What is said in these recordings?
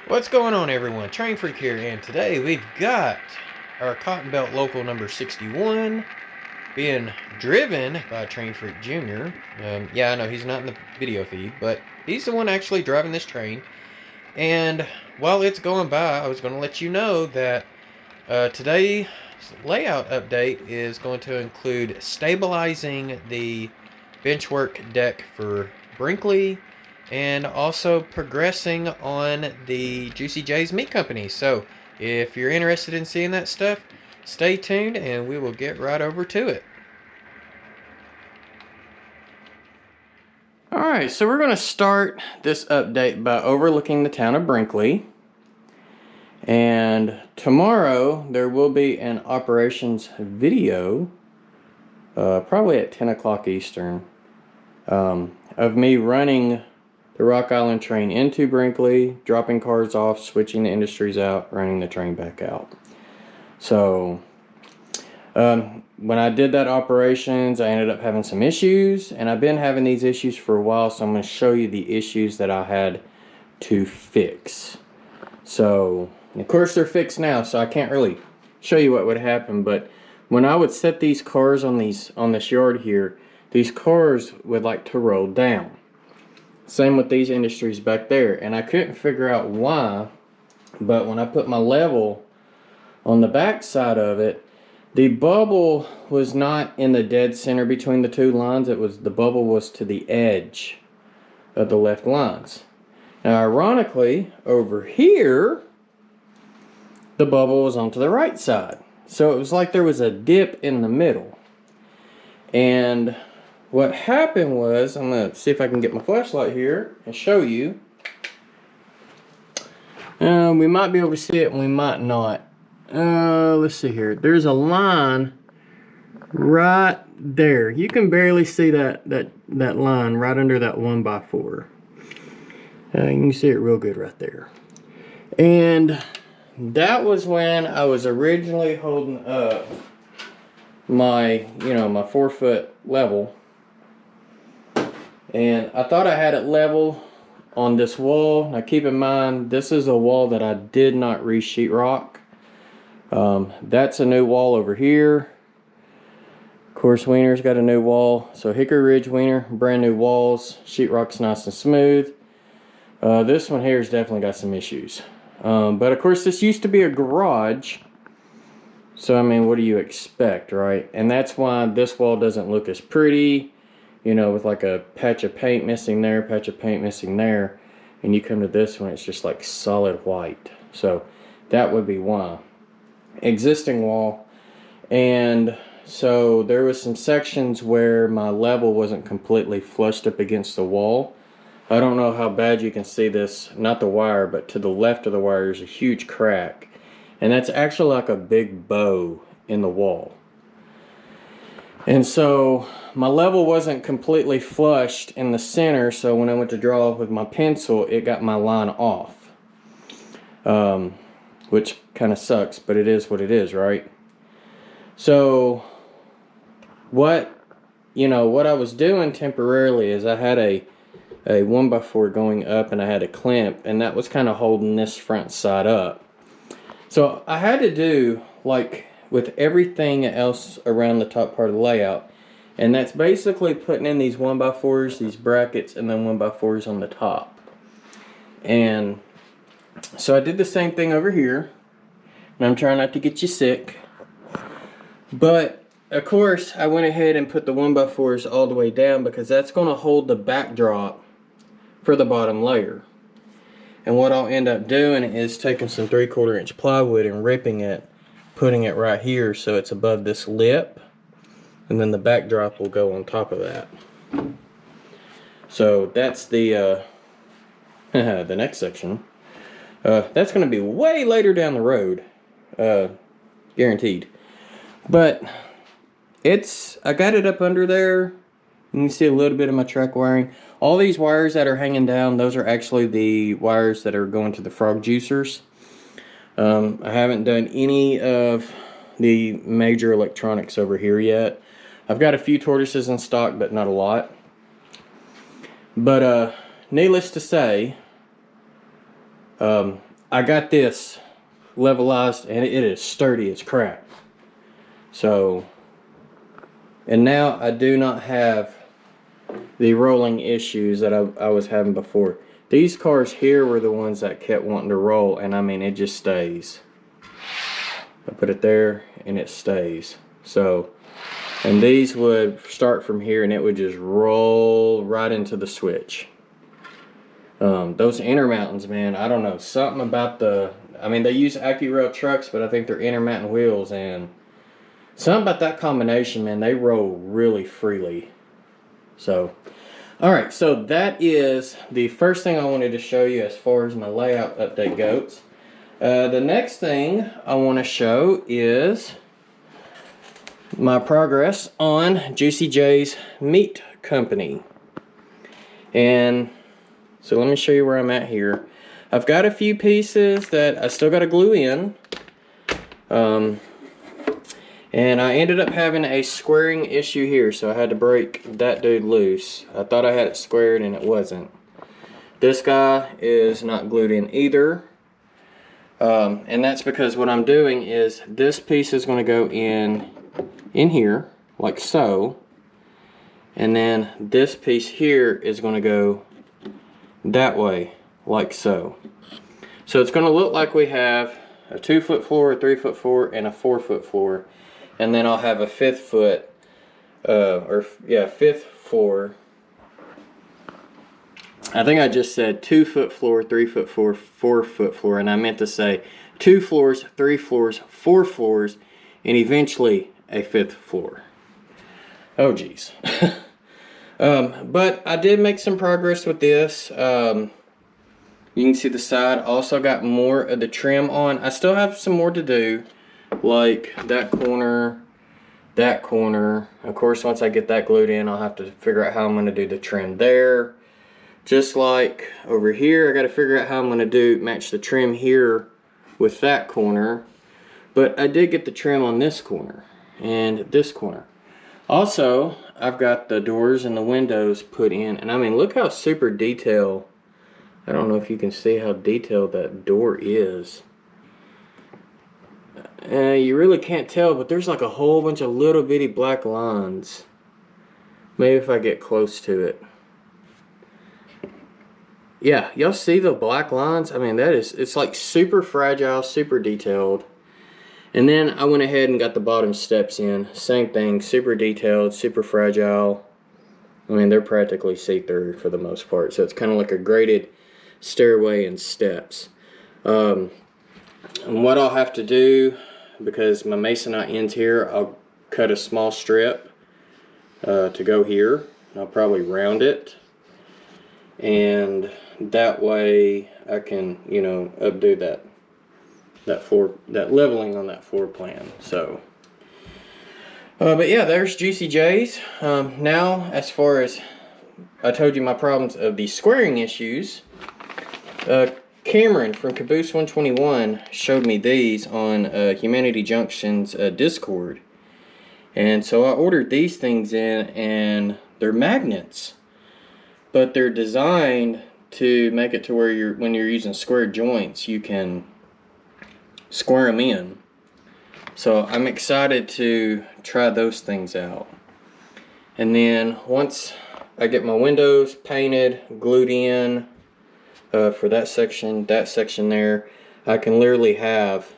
What's going on, everyone? Train Freak here, and today we've got our Cotton Belt Local number 61 being driven by Train Freak Jr. Yeah, I know he's not in the video feed, but he's the one actually driving this train. And while it's going by, I was going to let you know that today's layout update is going to include stabilizing the benchwork deck for Brinkley and also progressing on the Juicy J's Meat Company. So if you're interested in seeing that stuff, stay tuned and we will get right over to it. Alright, so we're going to start this update by overlooking the town of Brinkley. And tomorrow there will be an operations video, probably at 10 o'clock Eastern, of me running the Rock Island train into Brinkley, dropping cars off, switching the industries out, running the train back out. So when I did that operations, I ended up having some issues, and I've been having these issues for a while, so I'm going to show you the issues that I had to fix. So of course they're fixed now, so I can't really show you what would happen, but when I would set these cars on this yard here, these cars would like to roll down. Same with these industries back there, and I couldn't figure out why, but when I put my level on the back side of it, the bubble was not in the dead center between the two lines. The bubble was to the edge of the left lines. Now ironically, over here, the bubble was onto the right side. So it was like there was a dip in the middle. And what happened was, I'm going to see if I can get my flashlight here and show you. We might be able to see it and we might not. Let's see here. There's a line right there. You can barely see that line right under that 1x4. You can see it real good right there. And that was when I was originally holding up my 4-foot level. And I thought I had it level on this wall. Now keep in mind, this is a wall that I did not re-sheetrock. That's a new wall over here. Of course, Wiener's got a new wall. So Hickory Ridge Wiener, brand new walls. Sheetrock's nice and smooth. This one here has definitely got some issues. But of course, this used to be a garage. So I mean, what do you expect, right? And that's why this wall doesn't look as pretty. With like a patch of paint missing there, patch of paint missing there. And you come to this one, it's just like solid white. So that would be why. Existing wall. And so there was some sections where my level wasn't completely flushed up against the wall. I don't know how bad you can see this, not the wire, but to the left of the wire is a huge crack. And that's actually like a big bow in the wall. And so my level wasn't completely flushed in the center, so when I went to draw with my pencil, it got my line off. Which kind of sucks, but it is what it is, right? So what I was doing temporarily is I had a 1x4 going up, and I had a clamp, and that was kind of holding this front side up. So I had to do like with everything else around the top part of the layout, and that's basically putting in these 1x4s, these brackets, and then 1x4s on the top. And so I did the same thing over here, and I'm trying not to get you sick, but of course I went ahead and put the 1x4s all the way down because that's going to hold the backdrop for the bottom layer. And what I'll end up doing is taking some 3/4 inch plywood and ripping it, putting it right here so it's above this lip, and then the backdrop will go on top of that. So that's the the next section. That's going to be way later down the road, guaranteed. But I got it up under there. You can see a little bit of my track wiring. All these wires that are hanging down, those are actually the wires that are going to the frog juicers. I haven't done any of the major electronics over here yet. I've got a few tortoises in stock, but not a lot. But needless to say, I got this levelized and it is sturdy as crap. So, and now I do not have the rolling issues that I was having before. These cars here were the ones that kept wanting to roll, and I mean, it just stays. I put it there and it stays. So, and these would start from here and it would just roll right into the switch. Those Intermountains, man, I don't know, something about I mean, they use AccuRail trucks, but I think they're Intermountain wheels, and something about that combination, man, they roll really freely. So, alright, so that is the first thing I wanted to show you as far as my layout update goes. The next thing I want to show is my progress on Juicy J's Meat Company. And so let me show you where I'm at here. I've got a few pieces that I still got to glue in. And I ended up having a squaring issue here, so I had to break that dude loose. I thought I had it squared and it wasn't. This guy is not glued in either. And that's because what I'm doing is this piece is going to go in here, like so. And then this piece here is going to go that way, like so. So it's going to look like we have a 2-foot floor, a 3-foot floor, and a 4-foot floor. And then I'll have a 5th foot, fifth floor. I think I just said 2-foot floor, 3-foot floor, 4-foot floor, and I meant to say 2 floors, 3 floors, 4 floors, and eventually a 5th floor. Oh geez. But I did make some progress with this. You can see the side also got more of the trim on. I still have some more to do, like that corner, that corner. Of course, once I get that glued in, I'll have to figure out how I'm going to do the trim there. Just like over here, I got to figure out how I'm going to match the trim here with that corner. But I did get the trim on this corner and this corner. Also, I've got the doors and the windows put in, and I mean, look how super detailed. I don't know if you can see how detailed that door is. You really can't tell, but there's like a whole bunch of little bitty black lines. Maybe if I get close to it. Yeah, y'all see the black lines? I mean, it's like super fragile, super detailed. And then I went ahead and got the bottom steps in. Same thing, super detailed, super fragile. I mean, they're practically see-through for the most part. So it's kind of like a graded stairway and steps. And what I'll have to do, because my masonite ends here, I'll cut a small strip to go here. I'll probably round it. And that way I can, you know, updo that leveling on that floor plan. So but yeah, there's Juicy J's. Now, as far as I told you my problems of the squaring issues, Cameron from Caboose 121 showed me these on Humanity Junction's Discord. And so I ordered these things in, and they're magnets, but they're designed to make it to where when you're using square joints, you can square them in. So I'm excited to try those things out. And then once I get my windows painted, glued in for that section there, I can literally have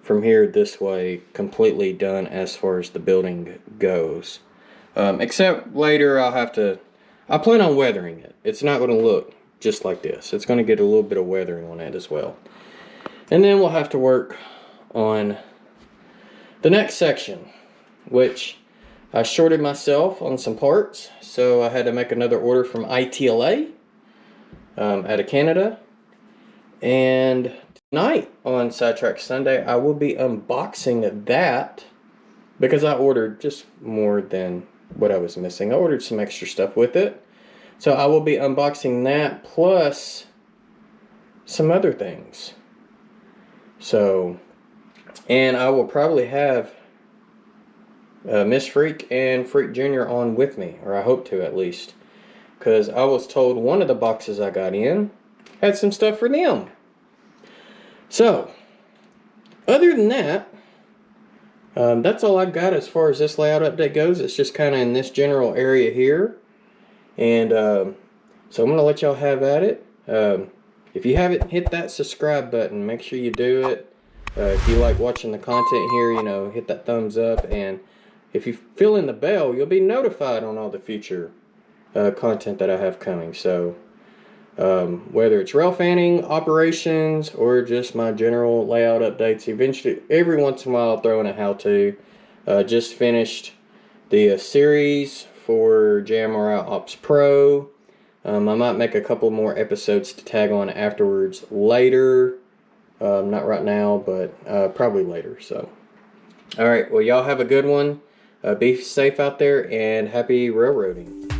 from here this way completely done as far as the building goes. Except later I plan on weathering it. It's not going to look just like this. It's going to get a little bit of weathering on it as well. And then we'll have to work on the next section, which I shorted myself on some parts, so I had to make another order from ITLA out of Canada. And tonight on Sidetrack Sunday, I will be unboxing that because I ordered just more than what I was missing. I ordered some extra stuff with it. So I will be unboxing that plus some other things. So, and I will probably have Miss Freak and Freak Jr. on with me, or I hope to at least, because I was told one of the boxes I got in had some stuff for them. So, other than that, that's all I've got as far as this layout update goes. It's just kind of in this general area here. And so I'm going to let y'all have at it. If you haven't hit that subscribe button, make sure you do it. If you like watching the content here, you know, hit that thumbs up. And if you fill in the bell, you'll be notified on all the future content that I have coming. So whether it's rail fanning operations or just my general layout updates, eventually every once in a while I'll throw in a how-to. Just finished the series for JMRI Ops Pro. I might make a couple more episodes to tag on afterwards later. Not right now, but probably later. So, all right, well, y'all have a good one. Be safe out there and happy railroading.